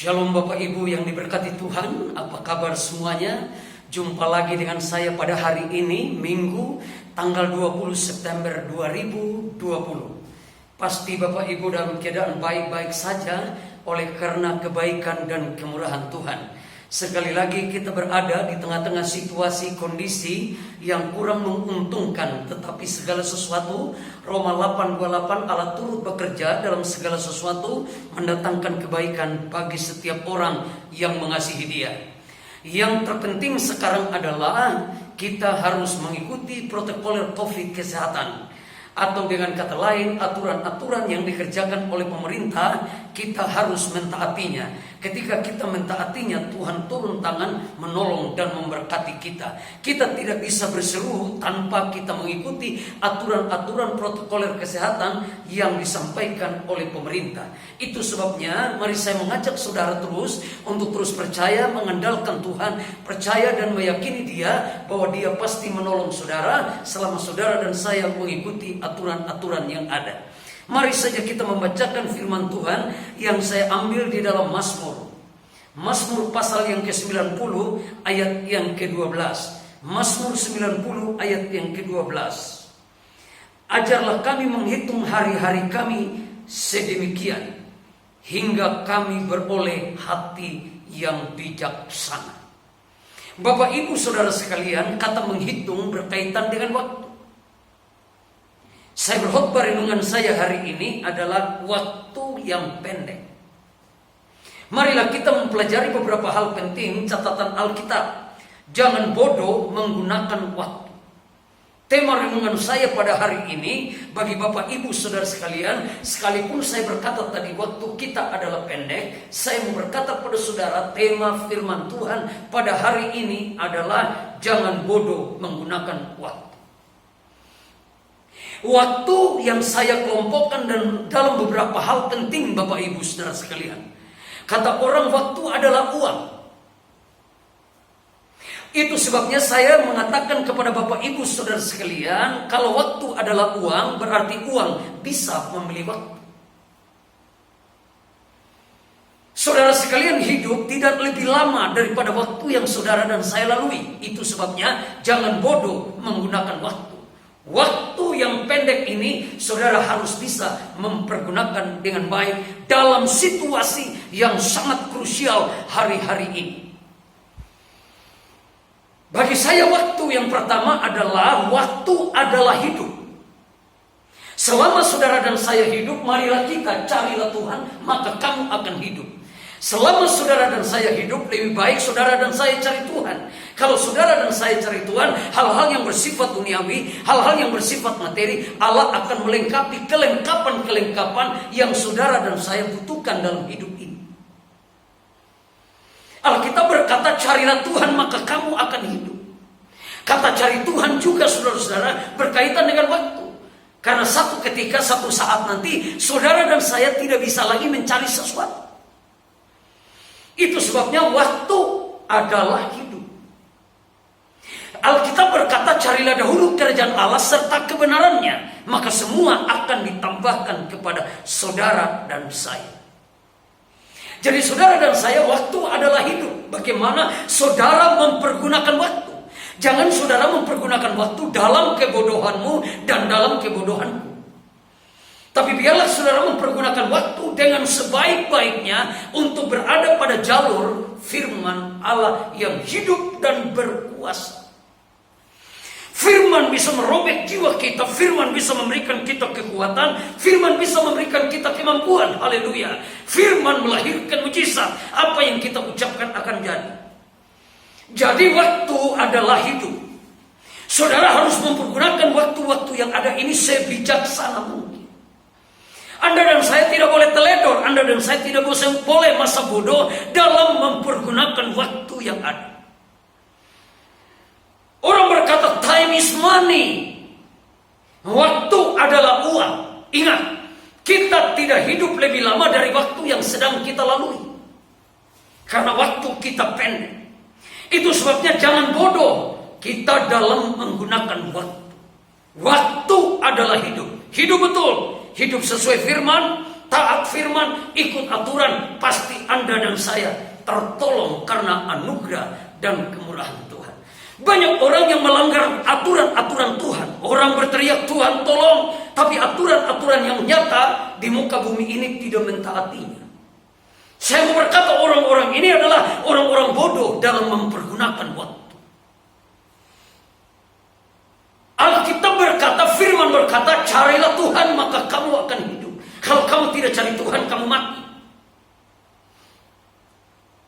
Shalom Bapak Ibu yang diberkati Tuhan, apa kabar semuanya? Jumpa lagi dengan saya pada hari ini, Minggu, tanggal 20 September 2020. Pasti Bapak Ibu dalam keadaan baik-baik saja oleh karena kebaikan dan kemurahan Tuhan. Sekali lagi kita berada di tengah-tengah situasi kondisi yang kurang menguntungkan, tetapi segala sesuatu, Roma 8:28, Allah turut bekerja dalam segala sesuatu, mendatangkan kebaikan bagi setiap orang yang mengasihi Dia. Yang terpenting sekarang adalah kita harus mengikuti protokol COVID kesehatan. Atau dengan kata lain, aturan-aturan yang dikerjakan oleh pemerintah, kita harus mentaatinya. Ketika kita mentaatinya, Tuhan turun tangan menolong dan memberkati kita. Kita tidak bisa berseru tanpa kita mengikuti aturan-aturan protokoler kesehatan yang disampaikan oleh pemerintah. Itu sebabnya mari saya mengajak saudara terus untuk terus percaya, mengandalkan Tuhan, percaya dan meyakini Dia bahwa Dia pasti menolong saudara selama saudara dan saya mengikuti aturan-aturan yang ada. Mari saja kita membacakan firman Tuhan yang saya ambil di dalam Mazmur. Mazmur pasal yang ke-90 ayat yang ke-12. Mazmur 90 ayat yang ke-12. Ajarlah kami menghitung hari-hari kami sedemikian, hingga kami beroleh hati yang bijaksana. Bapak Ibu Saudara sekalian, kata menghitung berkaitan dengan waktu. Saya berkhotbah renungan saya hari ini adalah waktu yang pendek. Marilah kita mempelajari beberapa hal penting catatan Alkitab. Jangan bodoh menggunakan waktu. Tema renungan saya pada hari ini bagi Bapak Ibu Saudara sekalian, sekalipun saya berkata tadi waktu kita adalah pendek, saya mau berkata pada saudara tema firman Tuhan pada hari ini adalah jangan bodoh menggunakan waktu. Waktu yang saya kelompokkan dan dalam beberapa hal penting Bapak Ibu Saudara sekalian. Kata orang waktu adalah uang. Itu sebabnya saya mengatakan kepada Bapak Ibu Saudara sekalian, kalau waktu adalah uang, berarti uang bisa membeli waktu. Saudara sekalian, hidup tidak lebih lama daripada waktu yang saudara dan saya lalui. Itu sebabnya jangan bodoh menggunakan waktu. Waktu yang pendek ini saudara harus bisa mempergunakan dengan baik dalam situasi yang sangat krusial hari-hari ini. Bagi saya waktu yang pertama adalah waktu adalah hidup. Selama saudara dan saya hidup, marilah kita carilah Tuhan, maka kamu akan hidup. Selama saudara dan saya hidup, lebih baik saudara dan saya cari Tuhan. Kalau saudara dan saya cari Tuhan, hal-hal yang bersifat duniawi, hal-hal yang bersifat materi, Allah akan melengkapi kelengkapan-kelengkapan yang saudara dan saya butuhkan dalam hidup ini. Alkitab berkata, carilah Tuhan maka kamu akan hidup. Kata cari Tuhan juga saudara-saudara berkaitan dengan waktu. Karena satu ketika, satu saat nanti, saudara dan saya tidak bisa lagi mencari sesuatu. Itu sebabnya waktu adalah hidup. Alkitab berkata, carilah dahulu kerajaan Allah serta kebenarannya, maka semua akan ditambahkan kepada saudara dan saya. Jadi saudara dan saya, waktu adalah hidup. Bagaimana saudara mempergunakan waktu? Jangan saudara mempergunakan waktu dalam kebodohanmu dan dalam kebodohanku. Tapi biarlah saudara mempergunakan waktu dengan sebaik-baiknya untuk berada pada jalur firman Allah yang hidup dan berkuasa. Firman bisa merobek jiwa kita, firman bisa memberikan kita kekuatan, firman bisa memberikan kita kemampuan. Haleluya. Firman melahirkan mujizat. Apa yang kita ucapkan akan jadi. Jadi waktu adalah hidup. Saudara harus mempergunakan waktu-waktu yang ada ini sebijaksana mungkin. Anda dan saya tidak boleh teledor, Anda dan saya tidak boleh masa bodoh dalam mempergunakan waktu yang ada. Orang berkata time is money. Waktu adalah uang. Ingat, kita tidak hidup lebih lama dari waktu yang sedang kita lalui. Karena waktu kita pendek. Itu sebabnya jangan bodoh kita dalam menggunakan waktu. Waktu adalah hidup. Hidup betul. Hidup sesuai firman, taat firman, ikut aturan, pasti Anda dan saya tertolong karena anugerah dan kemurahan Tuhan. Banyak orang yang melanggar aturan-aturan Tuhan. Orang berteriak Tuhan tolong, tapi aturan-aturan yang nyata di muka bumi ini tidak mentaatinya. Saya mau berkata orang-orang ini adalah orang-orang bodoh dalam mempergunakan waktu. Alkitab berkata, firman berkata, carilah Tuhan maka kamu akan hidup. Kalau kamu tidak cari Tuhan, kamu mati.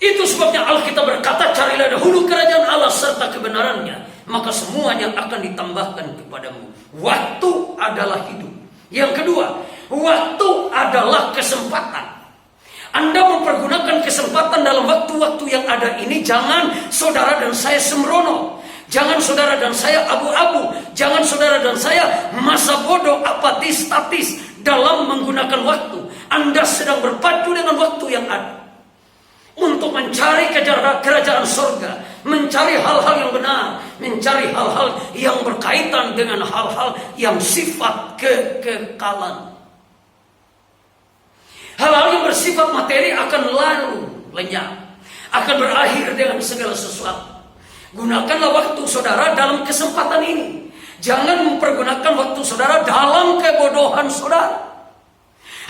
Itu sebabnya Alkitab berkata, carilah dahulu kerajaan Allah serta kebenarannya, maka semuanya akan ditambahkan kepadamu. Waktu adalah hidup. Yang kedua, waktu adalah kesempatan. Anda mempergunakan kesempatan dalam waktu-waktu yang ada ini. Jangan saudara dan saya sembrono. Jangan saudara dan saya abu-abu. Jangan saudara dan saya masa bodoh, apatis, statis dalam menggunakan waktu. Anda sedang berpacu dengan waktu yang ada untuk mencari kerajaan sorga, mencari hal-hal yang benar, mencari hal-hal yang berkaitan dengan hal-hal yang sifat kekekalan. Hal-hal yang bersifat materi akan lalu lenyap, akan berakhir dengan segala sesuatu. Gunakanlah waktu saudara dalam kesempatan ini. Jangan mempergunakan waktu saudara dalam kebodohan saudara.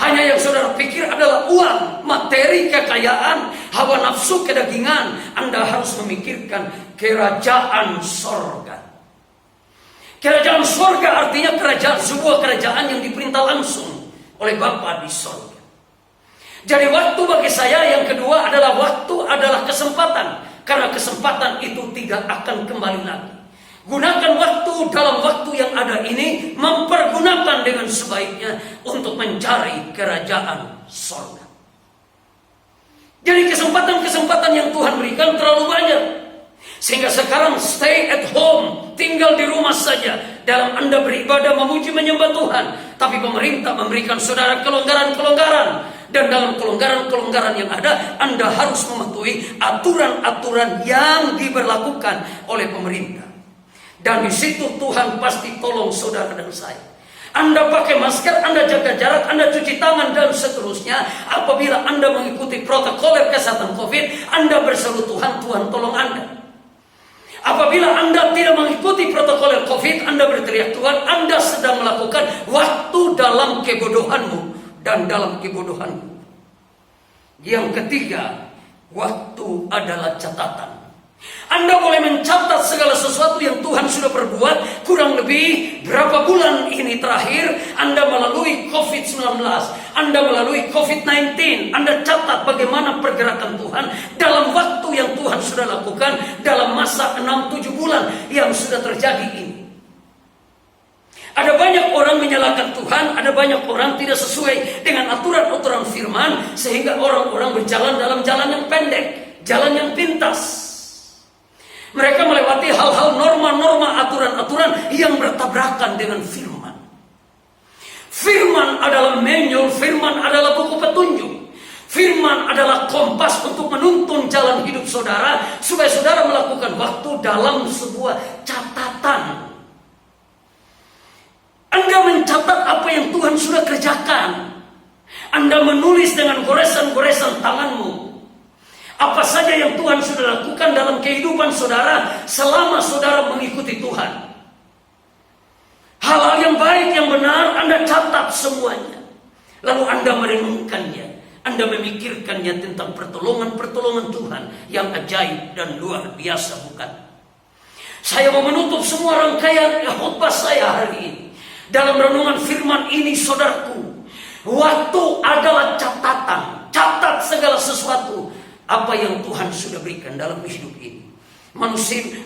Hanya yang saudara pikir adalah uang, materi, kekayaan, hawa nafsu, kedagingan. Anda harus memikirkan kerajaan sorga. Kerajaan sorga artinya sebuah kerajaan yang diperintah langsung oleh Bapa di sorga. Jadi waktu bagi saya yang kedua adalah waktu adalah kesempatan. Karena kesempatan itu tidak akan kembali lagi. Gunakan waktu dalam waktu yang ada ini, mempergunakan dengan sebaiknya untuk mencari kerajaan sorga. Jadi kesempatan-kesempatan yang Tuhan berikan terlalu banyak. Sehingga sekarang stay at home, tinggal di rumah saja. Dalam Anda beribadah, memuji, menyembah Tuhan. Tapi pemerintah memberikan saudara kelonggaran-kelonggaran. Dan dalam kelonggaran-kelonggaran yang ada, Anda harus mematuhi aturan-aturan yang diberlakukan oleh pemerintah. Dan di situ Tuhan pasti tolong saudara dan saya. Anda pakai masker, Anda jaga jarak, Anda cuci tangan dan seterusnya. Apabila Anda mengikuti protokol kesehatan COVID, Anda berseru Tuhan, Tuhan tolong Anda. Apabila Anda tidak mengikuti protokol COVID, Anda berteriak Tuhan, Anda sedang melakukan waktu dalam kebodohanmu dan dalam kebodohanmu. Yang ketiga, waktu adalah catatan. Anda boleh mencatat segala sesuatu yang Tuhan sudah perbuat. Kurang lebih berapa bulan ini terakhir Anda melalui COVID-19, Anda melalui COVID-19. Anda catat bagaimana pergerakan Tuhan dalam waktu yang Tuhan sudah lakukan dalam masa 6-7 bulan yang sudah terjadi ini. Ada banyak orang menyalahkan Tuhan, ada banyak orang tidak sesuai dengan aturan-aturan firman, sehingga orang-orang berjalan dalam jalan yang pendek, jalan yang pintas. Mereka melewati hal-hal norma-norma, aturan-aturan yang bertabrakan dengan firman. Firman adalah manual, firman adalah buku petunjuk. Firman adalah kompas untuk menuntun jalan hidup saudara, supaya saudara melakukan waktu dalam sebuah catatan. Anda mencatat apa yang Tuhan sudah kerjakan. Anda menulis dengan goresan-goresan tanganmu apa saja yang Tuhan sudah lakukan dalam kehidupan saudara selama saudara mengikuti Tuhan. Hal-hal yang baik, yang benar, Anda catat semuanya. Lalu Anda merenungkannya. Anda memikirkannya tentang pertolongan-pertolongan Tuhan yang ajaib dan luar biasa, bukan? Saya mau menutup semua rangkaian khotbah saya hari ini dalam renungan firman ini, saudaraku. Waktu adalah catatan. Catat segala sesuatu apa yang Tuhan sudah berikan dalam hidup ini.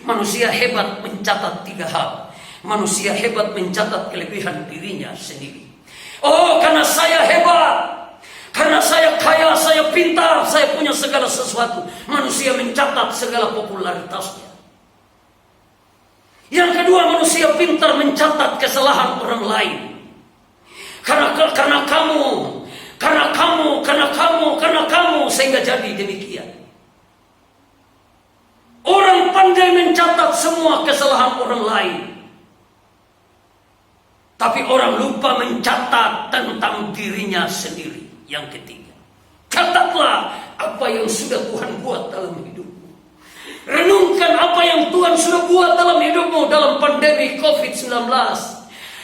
Manusia hebat mencatat 3 hal. Manusia hebat mencatat kelebihan dirinya sendiri. Oh, karena saya hebat, karena saya kaya, saya pintar, saya punya segala sesuatu. Manusia mencatat segala popularitasnya. Yang kedua, manusia pintar mencatat kesalahan orang lain. Karena kamu, sehingga jadi demikian. Orang pandai mencatat semua kesalahan orang lain, tapi orang lupa mencatat tentang dirinya sendiri. Yang ketiga, catatlah apa yang sudah Tuhan buat dalam hidupmu. Renungkan apa yang Tuhan sudah buat dalam hidupmu dalam pandemi COVID-19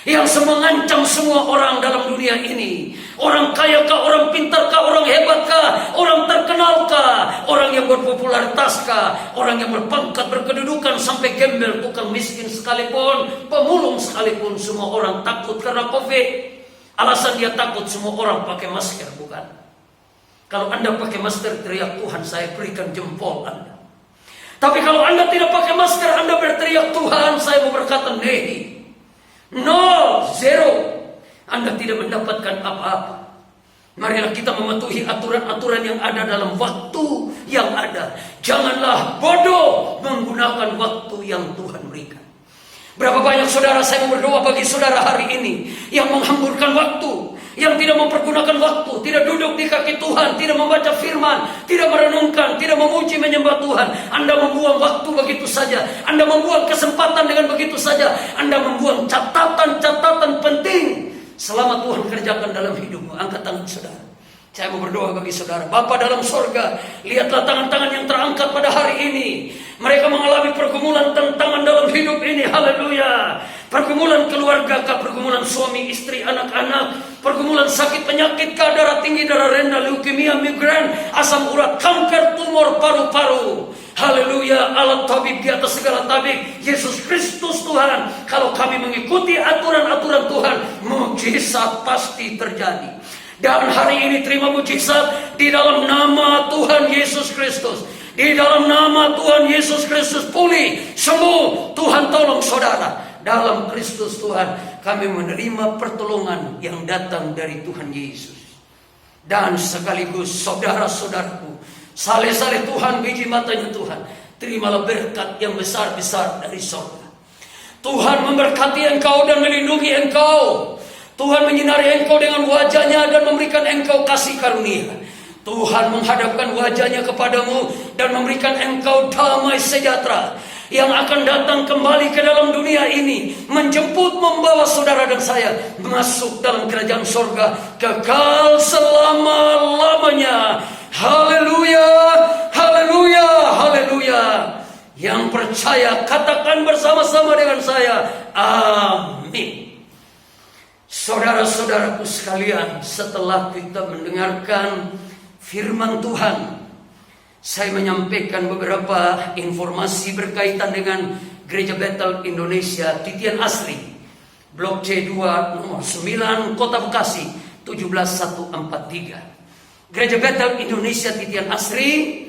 yang mengancam semua orang dalam dunia ini. Orang kaya kah, orang pintar kah, orang hebat kah, orang terkenal kah, orang yang berpopularitas kah, orang yang berpangkat, berkedudukan, sampai gembel, tukang miskin sekalipun, pemulung sekalipun, semua orang takut karena COVID. Alasan dia takut, semua orang pakai masker, bukan? Kalau Anda pakai masker, teriak Tuhan, saya berikan jempol Anda. Tapi kalau Anda tidak pakai masker, Anda berteriak Tuhan, saya mau berkata nehi. Nol, zero. Anda tidak mendapatkan apa-apa. Marilah kita mematuhi aturan-aturan yang ada dalam waktu yang ada. Janganlah bodoh menggunakan waktu yang Tuhan berikan. Berapa banyak saudara saya berdoa bagi saudara hari ini yang menghamburkan waktu, yang tidak mempergunakan waktu, tidak duduk di kaki Tuhan, tidak membaca firman, tidak merenungkan, tidak memuji menyembah Tuhan. Anda membuang waktu begitu saja. Anda membuang kesempatan dengan begitu saja. Anda membuang catatan-catatan penting selama Tuhan kerjakan dalam hidupmu. Angkat tangan saudara. Saya mau berdoa bagi saudara. Bapa dalam sorga, lihatlah tangan-tangan yang terangkat pada hari ini. Mereka mengalami pergumulan tantangan dalam hidup ini. Haleluya. Pergumulan keluarga kah, pergumulan suami, istri, anak-anak, pergumulan sakit penyakit kah, darah tinggi, darah rendah, leukemia, migran, asam urat, kanker, tumor paru-paru. Haleluya. Allah tabib di atas segala tabib, Yesus Kristus Tuhan. Kalau kami mengikuti aturan-aturan Tuhan, mujizat pasti terjadi. Dan hari ini terima mujizat di dalam nama Tuhan Yesus Kristus. Di dalam nama Tuhan Yesus Kristus, pulih, sembuh. Tuhan tolong saudara. Dalam Kristus Tuhan, kami menerima pertolongan yang datang dari Tuhan Yesus. Dan sekaligus saudara-saudaraku, saleh-saleh Tuhan, biji matanya Tuhan, terimalah berkat yang besar-besar dari surga. Tuhan memberkati engkau dan melindungi engkau. Tuhan menyinari engkau dengan wajahnya dan memberikan engkau kasih karunia. Tuhan menghadapkan wajahnya kepadamu dan memberikan engkau damai sejahtera yang akan datang kembali ke dalam dunia ini, menjemput, membawa saudara dan saya masuk dalam kerajaan surga kekal selama-lamanya. Haleluya, haleluya, haleluya. Yang percaya katakan bersama-sama dengan saya, amin. Saudara-saudaraku sekalian, setelah kita mendengarkan firman Tuhan, saya menyampaikan beberapa informasi berkaitan dengan Gereja Bethel Indonesia Titian Asri, Blok C2 nomor 9, Kota Bekasi 17143. Gereja Bethel Indonesia Titian Asri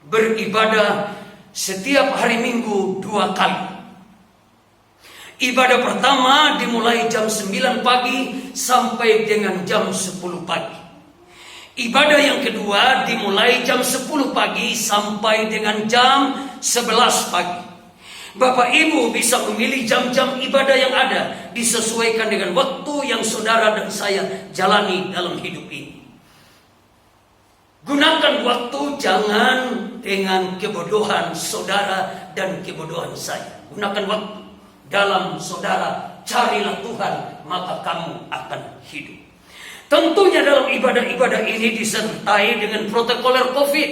beribadah setiap hari Minggu 2 kali. Ibadah pertama dimulai jam 9 pagi sampai dengan jam 10 pagi. Ibadah yang kedua dimulai jam 10 pagi sampai dengan jam 11 pagi. Bapak Ibu bisa memilih jam-jam ibadah yang ada, disesuaikan dengan waktu yang saudara dan saya jalani dalam hidup ini. Gunakan waktu, jangan dengan kebodohan saudara dan kebodohan saya. Gunakan waktu dalam saudara, carilah Tuhan, maka kamu akan hidup. Tentunya dalam ibadah-ibadah ini disertai dengan protokoler COVID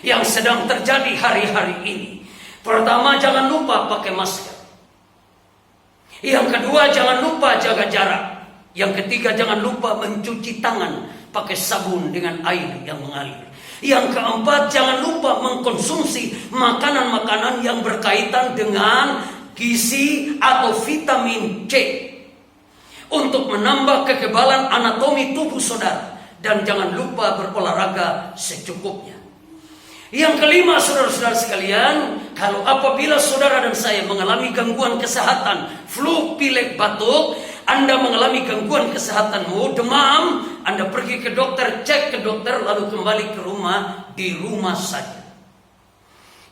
yang sedang terjadi hari-hari ini. Pertama, jangan lupa pakai masker. Yang kedua, jangan lupa jaga jarak. Yang ketiga, jangan lupa mencuci tangan pakai sabun dengan air yang mengalir. Yang keempat, jangan lupa mengkonsumsi makanan-makanan yang berkaitan dengan gizi atau vitamin C untuk menambah kekebalan anatomi tubuh saudara. Dan jangan lupa berolahraga secukupnya. Yang kelima, saudara-saudara sekalian, kalau apabila saudara dan saya mengalami gangguan kesehatan, flu, pilek, batuk, Anda mengalami gangguan kesehatanmu, demam, Anda pergi ke dokter, cek ke dokter, lalu kembali ke rumah, di rumah saja.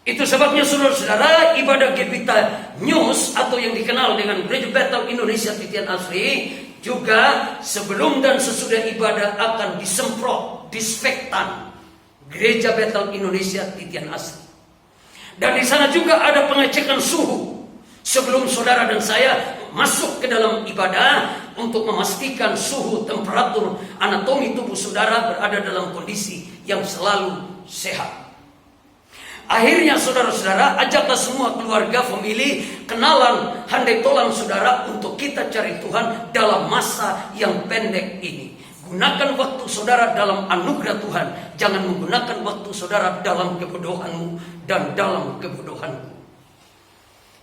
Itu sebabnya saudara-saudara, ibadah Gebita News atau yang dikenal dengan Gereja Bethel Indonesia Titian Asri juga sebelum dan sesudah ibadah akan disemprot disinfektan Gereja Bethel Indonesia Titian Asri. Dan di sana juga ada pengecekan suhu sebelum saudara dan saya masuk ke dalam ibadah untuk memastikan suhu temperatur anatomi tubuh saudara berada dalam kondisi yang selalu sehat. Akhirnya saudara-saudara, ajaklah semua keluarga, famili, kenalan, handai tolan saudara untuk kita cari Tuhan dalam masa yang pendek ini. Gunakan waktu saudara dalam anugerah Tuhan. Jangan menggunakan waktu saudara dalam kebodohanmu dan dalam kebodohanku.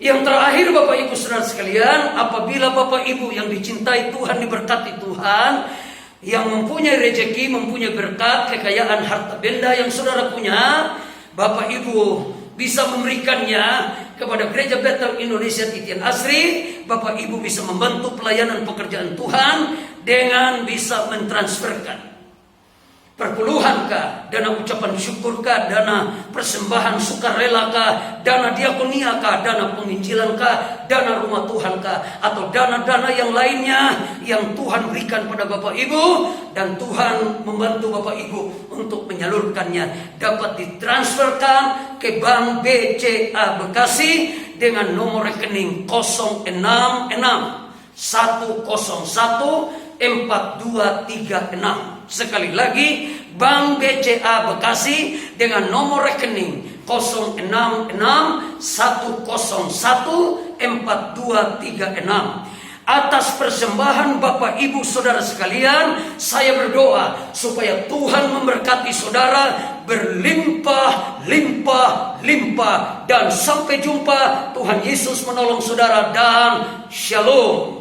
Yang terakhir Bapak Ibu Saudara sekalian, apabila Bapak Ibu yang dicintai Tuhan, diberkati Tuhan, yang mempunyai rezeki, mempunyai berkat, kekayaan harta benda yang saudara punya, Bapak Ibu bisa memberikannya kepada Gereja Bethel Indonesia Titian Asri. Bapak Ibu bisa membantu pelayanan pekerjaan Tuhan dengan bisa mentransferkan. Perpuluhankah, dana ucapan syukurkah, dana persembahan sukarelakah, dana diakoniakah, dana penginjilankah, dana rumah Tuhankah, atau dana-dana yang lainnya yang Tuhan berikan pada Bapak Ibu, dan Tuhan membantu Bapak Ibu untuk menyalurkannya, dapat ditransferkan ke Bank BCA Bekasi dengan nomor rekening 066 101 4236. Sekali lagi, Bank BCA Bekasi dengan nomor rekening 066 101 4236. Atas persembahan Bapak Ibu Saudara sekalian, saya berdoa supaya Tuhan memberkati saudara berlimpah, limpah, limpah. Dan sampai jumpa, Tuhan Yesus menolong saudara, dan shalom.